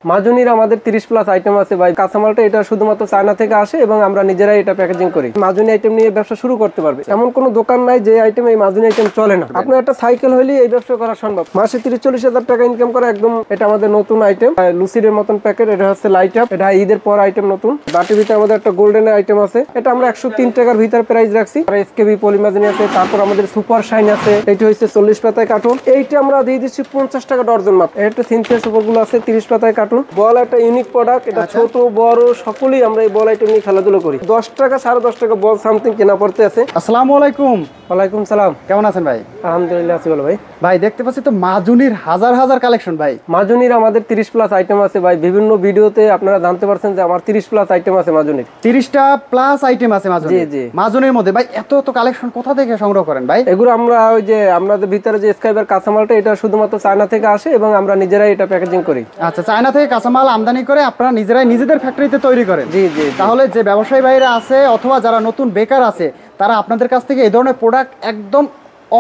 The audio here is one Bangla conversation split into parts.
মাজুনির আমাদের 30 প্লাস আইটেম আছে ভাই। কাঁচামালটা এটা শুধুমাত্র চায়না থেকে আসে এবং আমরা নিজেরাই এটা প্যাকেজিং করি। মাজুনি আইটেম নিয়ে ব্যবসা শুরু করতে পারবে, এমন কোনো দোকান নাই যে আইটেম এই মাজুনি আইটেম চলে না। আপনার একটা সাইকেল হইলে এই ব্যবসা করা সম্ভব। মাসে 30-40 হাজার টাকা ইনকাম করা একদম। এটা আমাদের নতুন আইটেম, লুসিডের মতন প্যাকেট। এটা হচ্ছে লাইট আপ, এটা ঈদের পর আইটেম নতুন। বাটির ভিতরে আমাদের একটা গোল্ডেন আইটেম আছে, এটা আমরা 103 টাকার ভিতরে প্রাইস রাখছি। আর এসকেবি পলিমাজুনি আছে, তারপর আমাদের সুপার শাইন আছে, এইটা হচ্ছে 40 পাতায় কার্টুন। এইটা আমরা দিয়ে দিচ্ছি 50 টাকা ডর্জন মাত্র। এটা সিনথিয়া সুপারগুলো আছে 30 পাতায় কার্টুন। বল একটা ইউনিক প্রোডাক্ট, এটা ছোট বড় সকলেই আমরা এই বল আইটেম নিয়ে খেলাধুলা করি। 10 টাকা 10.5 টাকা বল সামথিং কেনা পড়তে আছে। আসসালামু আলাইকুম। ওয়ালাইকুম সালাম। কেমন আছেন ভাই? আলহামদুলিল্লাহ আছি ভালো ভাই। ভাই দেখতে পাচ্ছি তো মাজুনির হাজার হাজার কালেকশন ভাই। মাজুনির আমাদের 30 প্লাস আইটেম আছে ভাই। বিভিন্ন ভিডিওতে আপনারা জানতে পারছেন যে আমার 30 প্লাস আইটেম আছে মাজুনির। 30টা প্লাস আইটেম আছে মাজুনির। জি জি। মাজুনির মধ্যে ভাই এত কালেকশন কোথা থেকে সংগ্রহ করেন ভাই? এগুলো আমরা ওই যে আমাদের ভিতরে যে স্কাইবার কাঁচামালটা এটা শুধুমাত্র চায়না থেকে আসে এবং আমরা নিজেরাই এটা প্যাকেজিং করি। আচ্ছা, চায়না থেকে কাঁচামাল আমদানি করে আপনারা নিজেরাই নিজেদের ফ্যাক্টরিতে তৈরি করেন? জি জি। তাহলে যে ব্যবসায়ী ভাইরা আছে অথবা যারা নতুন বেকার আছে তারা আপনাদের কাছ থেকে এই ধরনের প্রোডাক্ট একদম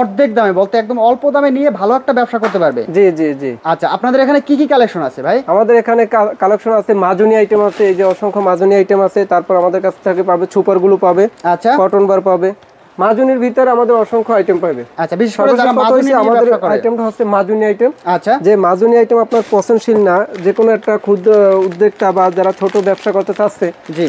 অর্ধেক দামে, বলতে একদম অল্প দামে নিয়ে ভালো একটা ব্যবসা করতে পারবে। জি জি জি। আচ্ছা, আপনাদের এখানে কি কি কালেকশন আছে ভাই? আমাদের এখানে কালেকশন আছে মাজুনি আইটেম আছে, এই যে অসংখ্য মাজুনি আইটেম আছে। তারপর আমাদের কাছ থেকে পাবে সুপার গুলো পাবে, আচ্ছা, কটন বার পাবে। মাজুনির ভিতরে আমাদের অসংখ্য আইটেম পাবে। আচ্ছা, বিশেষ করে যারা মাজুনি নিয়ে আমাদের ব্যবসা করে আইটেমটা হচ্ছে মাজুনি আইটেম। আচ্ছা, যে মাজুনি আইটেম আপনার পছন্দশীল না, যে কোনো একটা ক্ষুদ্র উদ্যোক্তা বা যারা ছোট ব্যবসা করতে চাচ্ছে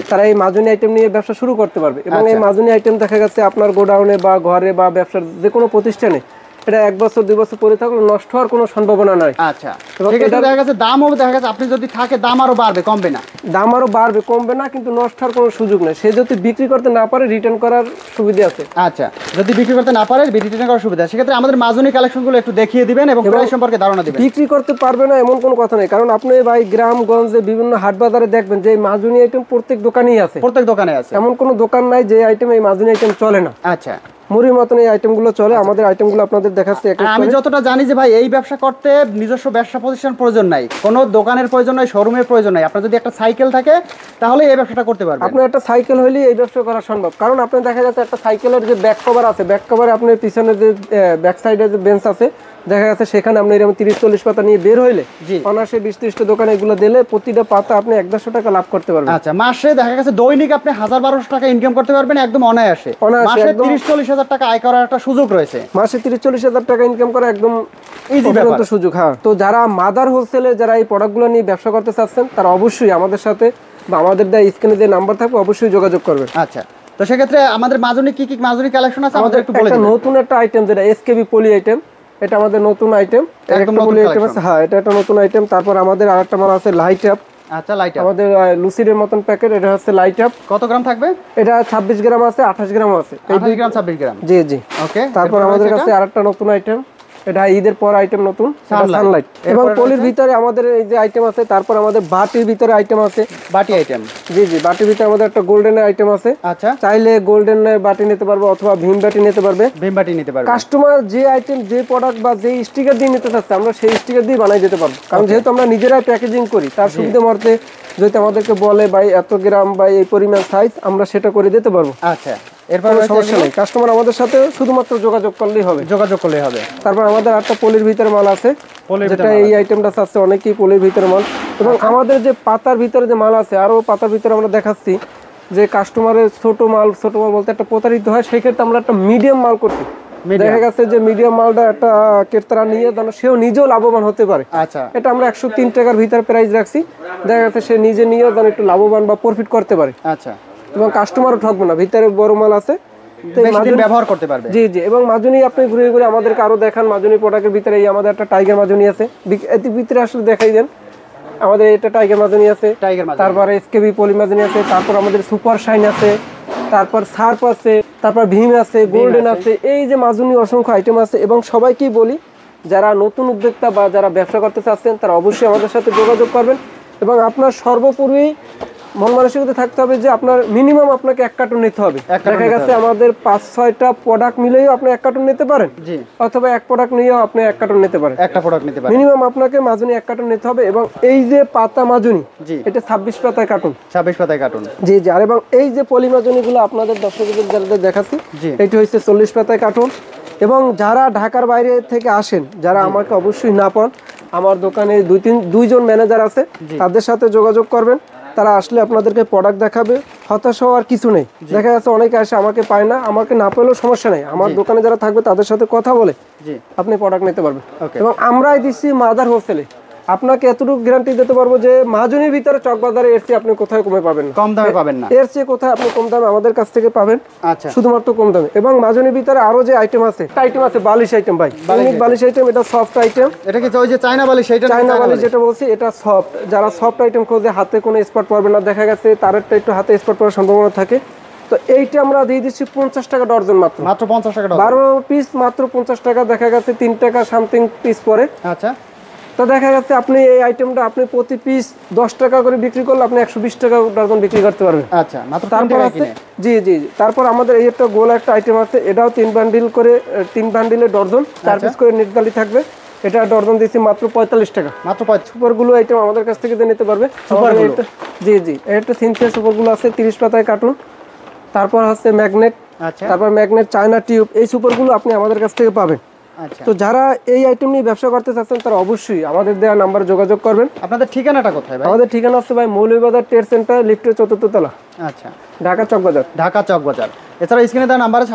তারা এই মাজুনি আইটেম নিয়ে ব্যবসা শুরু করতে পারবে। এবং এই মাজুনি আইটেম দেখা গেছে আপনার গোডাউনে বা ঘরে বা ব্যবসার যে কোনো প্রতিষ্ঠানে এটা 1 বছর 2 বছর পরে থাকলে নষ্ট হওয়ার কোনো সম্ভাবনা নাই। আচ্ছা, সেক্ষেত্রে দেখা গেছে দামও দেখা গেছে আপনি যদি থাকে দাম আরো বাড়বে, কমবে না? দাম আরো বাড়বে, কমবে না, কিন্তু নষ্ট হওয়ার কোনো সুযোগ নেই। সে যদি বিক্রি করতে না পারে রিটার্ন করার সুবিধা আছে। আচ্ছা, যদি বিক্রি করতে না পারে রিটার্ন করার সুবিধা। সেক্ষেত্রে আমাদের মাজুনি কালেকশনগুলো একটু দেখিয়ে দিবেন এবং প্রাইস সম্পর্কে ধারণা দিবেন। বিক্রি করতে পারবে না এমন কোনো কথা নেই, কারণ আপনি ভাই গ্রামগঞ্জে বিভিন্ন হাট বাজারে দেখবেন যে এই মাজুনি আইটেম প্রত্যেক দোকানেই আছে। প্রত্যেক দোকানে আছে, এমন কোনো দোকান নাই যে আইটেম এই মাজুনি আইটেম চলে না। আচ্ছা, মুড়ির মতন এই আইটেমগুলো চলে। আমাদের আইটেমগুলো আপনাদের দেখাচ্ছি। আমি যতটা জানি যে ভাই এই ব্যবসা করতে নিজস্ব ব্যবসা প্রতিষ্ঠান প্রয়োজন নাই, কোনো দোকানের প্রয়োজন নাই, শোরুমের প্রয়োজন নাই। আপনার যদি একটা সাইকেল থাকে তাহলে এই ব্যবসাটা করতে পারবেন। আপনার একটা সাইকেল হলেই এই ব্যবসা করা সম্ভব, কারণ আপনি দেখা যাচ্ছে একটা সাইকেলের যে ব্যাক কভার আছে, ব্যাক কভারে আপনার পিছনে যে ব্যাক সাইডে যে বেঞ্চ আছে দেখা যাচ্ছে সেখানে আপনি এরকম 30-40 পাতা নিয়ে বের হইলে অনায়াসে 20-30টা দোকানে এগুলো দিলে প্রতিটা পাতা আপনি 100-150 টাকা লাভ করতে পারবেন। আচ্ছা, মাসে দেখা গেছে দৈনিক আপনি 1000-1200 টাকা ইনকাম করতে পারবেন একদম অনায়াসে। মাসে 30-40 হাজার টাকা আয় করার একটা সুযোগ রয়েছে। মাসে 30-40 হাজার টাকা ইনকাম করা একদম ইজি সুযোগ। হ্যাঁ, তো যারা মাদার হোলসেলে যারা এই প্রোডাক্টগুলো নিয়ে ব্যবসা করতে চাচ্ছেন তারা অবশ্যই আমাদের সাথে বা আমাদের দেওয়া স্ক্রিনে যে নাম্বার থাকবে অবশ্যই যোগাযোগ করবেন। আচ্ছা, তো সেক্ষেত্রে আমাদের মাজুনি কি কি মাজুনি কালেকশন আছে আমাদের একটু বলে দিন। নতুন একটা আইটেম যেটা এসকেবি পলি আইটেম, এটা আমাদের নতুন আইটেম। একদম নতুন আইটেম আছে। হ্যাঁ, এটা একটা নতুন আইটেম। তারপর আমাদের আরেকটা মাল আছে লাইট আপ। আচ্ছা, লাইট আপ আমাদের লুসিডের মতন প্যাকেট, এটা হচ্ছে লাইট আপ। কত গ্রাম থাকবে? এটা 26 গ্রাম আছে, 28 গ্রাম আছে। 28 গ্রাম 26 গ্রাম। জি জি। ওকে, তারপর আমাদের কাছে আরেকটা নতুন আইটেম, এটা ঈদের পর আইটেম নতুন, সানলাইট। এবং পলির ভিতরে আমাদের এই যে আইটেম আছে। তারপর আমাদের বাটির ভিতরে আইটেম আছে, বাটি আইটেম। জি জি, বাটির ভিতরে আমাদের একটা গোল্ডেনের আইটেম আছে। আচ্ছা, চাইলে গোল্ডেনের বাটি নিতে পারবে অথবা ভীম বাটি নিতে পারবে। ভীম বাটি নিতে পারবে। কাস্টমার যে আইটেম, যে প্রোডাক্ট বা যে স্টিকার দিয়ে নিতে চাচ্ছে আমরা সেই স্টিকার দিয়ে বানাই দিতে পারবো, কারণ যেহেতু আমরা নিজেরাই প্যাকেজিং করি তার সুবিধা মতে যদি আমাদেরকে বলে ভাই এত গ্রাম বা এই পরিমাণ সাইজ, আমরা সেটা করে দিতে পারবো। আচ্ছা, এরপর সমস্যা নেই, কাস্টমার আমাদের সাথে শুধুমাত্র যোগাযোগ করলেই হবে। তারপর আমাদের একটা পলির ভিতরে মাল আছে, যেটা এই আইটেমটা আছে অনেকেই পলির ভিতরে মাল। এবং আমাদের যে পাতার ভিতরে যে মাল আছে, আরো পাতার ভিতরে আমরা দেখাচ্ছি যে কাস্টমারের ছোট মাল বলতে একটা প্রতারিত হয়, সেই ক্ষেত্রে আমরা একটা মিডিয়াম মাল করছি। দেখা গেছে যে মিডিয়াম মালটা একটা ক্রেতারা নিয়ে যেন সেও নিজেও লাভবান হতে পারে। আচ্ছা, এটা আমরা 103 টাকার ভিতরে প্রাইস রাখছি। দেখা গেছে সে নিজে নিয়েও যেন একটু লাভবান বা প্রফিট করতে পারে। আচ্ছা, এবং কাস্টমারও ঠকবে না, ভিতরে বড় মাল আছে, ব্যবহার করতে পারবে। জি জি। এবং মাজুনি আপনি ঘুরে ঘুরে আমাদেরকে আরো দেখান। মাজুনি প্রোডাক্টের ভিতরে এই আমাদের একটা টাইগার মাজুনি আছে, এর ভিতরে আসলে দেখাই দেন। আমাদের এটা টাইগার মাজুনি আছে, তারপরে এসকেবি পলি মাজুনি আছে, তারপর আমাদের সুপার শাইন আছে, তারপর সার্প আছে, তারপর ভীম আছে, গোল্ডেন আছে। এই যে মাজুনি অসংখ্য আইটেম আছে। এবং সবাইকেই বলি যারা নতুন উদ্যোক্তা বা যারা ব্যবসা করতে চাচ্ছেন তারা অবশ্যই আমাদের সাথে যোগাযোগ করবেন। এবং আপনার সর্বোপরি মন মানসিকতা থাকতে হবে যে আপনার মিনিমাম আপনাকে 1 কার্টন নিতে হবে। দেখা গেছে আমাদের 5-6টা প্রোডাক্ট মিলেও আপনি 1 কার্টন নিতে পারেন, অথবা 1 প্রোডাক্ট নিয়েও আপনি 1 কার্টন নিতে পারেন। মিনিমাম আপনাকে মাজুনি 1 কার্টন নিতে হবে। এবং এই যে পাতা মাজুনি, এটা 26 পাতায় কার্টন। জি জি। আর এবং এই যে পলি মাজুনি গুলো আপনাদের দর্শকদের যাদের দেখাচ্ছি, এটা হচ্ছে 40 পাতায় কার্টন। এবং যারা ঢাকার বাইরে থেকে আসেন, যারা আমাকে অবশ্যই না পান, আমার দোকানে দুইজন ম্যানেজার আছে, তাদের সাথে যোগাযোগ করবেন। তারা আসলে আপনাদেরকে প্রোডাক্ট দেখাবে। হতাশ হওয়ার কিছু নেই। দেখা যাচ্ছে অনেকে আসে আমাকে পায় না, আমাকে না পেলেও সমস্যা নেই, আমার দোকানে যারা থাকবে তাদের সাথে কথা বলে আপনি প্রোডাক্ট নিতে পারবেন। এবং আমরাই দিচ্ছি মাদার হোলসেলে। আপনাকে এতটুকু গ্যারান্টি দিতে পারবো যে মাঝুনির ভিতরে চকবাজারে এর চেয়ে আপনি কোথায় কমে পাবেন না, কম দামে পাবেন না। এর চেয়ে কোথায় আপনি কম দামে আমাদের কাছ থেকে পাবেন। আচ্ছা, শুধুমাত্র কম দামে। এবং মাঝুনির ভিতরে আরো যে আইটেম আছে, বালিশ আইটেম ভাই, বালিশ আইটেম। এটা সফট আইটেম। এটা কি ওই যে চায়না বালিশ? এটা চায়না বালিশ যেটা বলছি, এটা সফট। যারা সফট আইটেম খোঁজে, হাতে কোনো স্পট পড়বে না, দেখা গেছে তারেরটা একটু হাতে স্পট পড়ার সম্ভাবনা থাকে, তো এইটা আমরা দিয়ে দিচ্ছি 50 টাকা ডর্জন, মাত্র 50 টাকা। 12 পিস মাত্র 50 টাকা। দেখা গেছে 3 টাকা সামথিং পিস পরে। আচ্ছা, তো দেখা যাচ্ছে আপনি এই আইটেমটা আপনি প্রতি পিস 10 টাকা করে বিক্রি করলে আপনি 120 টাকা ডজন বিক্রি করতে পারবেন। আচ্ছা, মাত্র 3 তারপর টাকা আছে কিনে। জি জি জি। তারপর আমাদের এই একটা গোল একটা আইটেম আছে, এটাও 3 বান্ডিল করে, 3 বান্ডিলে ডজন, 4 পিস করে নির্ধারিত থাকবে। এটা ডজন দিচ্ছি মাত্র 45 টাকা। মাত্র সুপারগুলো আইটেম আমাদের কাছ থেকে নিতে পারবে। জি জি, এটা সিনথিয়া সুপারগুলো আছে 30 পাতায় কার্টুন। তারপর হচ্ছে ম্যাগনেট। আচ্ছা, তারপর ম্যাগনেট, চায়না টিউব, এই সুপারগুলো আপনি আমাদের কাছ থেকে পাবেন। আচ্ছা। তো যারা এই আইটেম নিয়ে ব্যবসা করতে চাচ্ছেন তারা অবশ্যই আমাদের দেওয়া নাম্বারে যোগাযোগ করবেন। আপনাদের ঠিকানাটা কোথায় ভাই? আমাদের ঠিকানা আছে ভাই মৌলভীবাজার ট্রেড সেন্টার, লিফটের 4th তলা, আচ্ছা, ঢাকা চকবাজার। ঢাকা চকবাজার। এছাড়া স্ক্রিনে দেওয়া নাম্বারে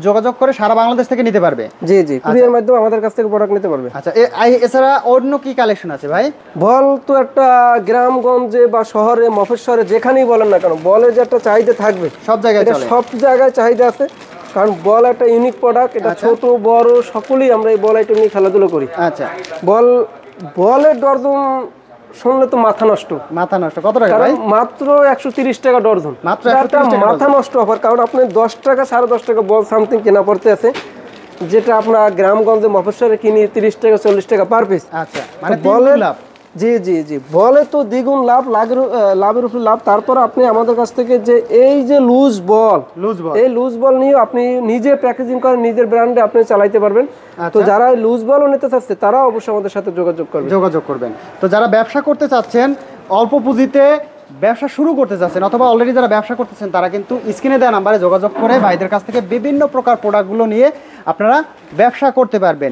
যোগাযোগ করে সারা বাংলাদেশ থেকে নিতে পারবে। জি জি, কুরিয়ার মাধ্যমে আমাদের কাছ থেকে প্রোডাক্ট নিতে পারবে। আচ্ছা, এছাড়া অন্য কি কালেকশন আছে ভাই? বল তো একটা গ্রামগঞ্জে বা শহরে, মফস্বরে, যেখানেই বলেন না কেন, বলের যে একটা চাহিদা থাকবে, সব জায়গায় এটা চলে। সব জায়গায় চাহিদা আছে। কারণ বল একটা ইউনিক প্রোডাক্ট, এটা ছোট বড় সকলেই আমরা এই বল আইটেম নিয়ে খেলাধুলো করি। আচ্ছা, বলের ডর্জন শুনলে তো মাথা নষ্ট। মাথা নষ্ট। কত টাকা ভাই? মাত্র 130 টাকা ডর্জন। মাত্র 130 টাকা মাথা নষ্ট অফার। কারণ আপনি 10 টাকা 10.5 টাকা বল সামথিং কেনা পড়তে আছে, যেটা আপনার গ্রামগঞ্জে মফস্বরে কিনি 30 টাকা 40 টাকা পার পিস। আচ্ছা, মানে বলের লাভ। জি জি জি, বলে তো দ্বিগুণ লাভ, লাভের উপর লাভ। তারপর আপনি আমাদের কাছ থেকে যে এই যে লুজ বল, এই লুজ বল নিয়ে আপনি নিজে প্যাকেজিং করে নিজের ব্র্যান্ডে আপনি চালাইতে পারবেন। তো যারা লুজ বলও নিতে চাচ্ছে তারা অবশ্যই আমাদের সাথে যোগাযোগ করবেন। তো যারা ব্যবসা করতে চাচ্ছেন, অল্প পুঁজিতে ব্যবসা শুরু করতে চাচ্ছেন, অথবা অলরেডি যারা ব্যবসা করতেছেন, তারা কিন্তু স্ক্রিনে দেওয়া নাম্বারে যোগাযোগ করে ভাইদের কাছ থেকে বিভিন্ন প্রকার প্রোডাক্টগুলো নিয়ে আপনারা ব্যবসা করতে পারবেন।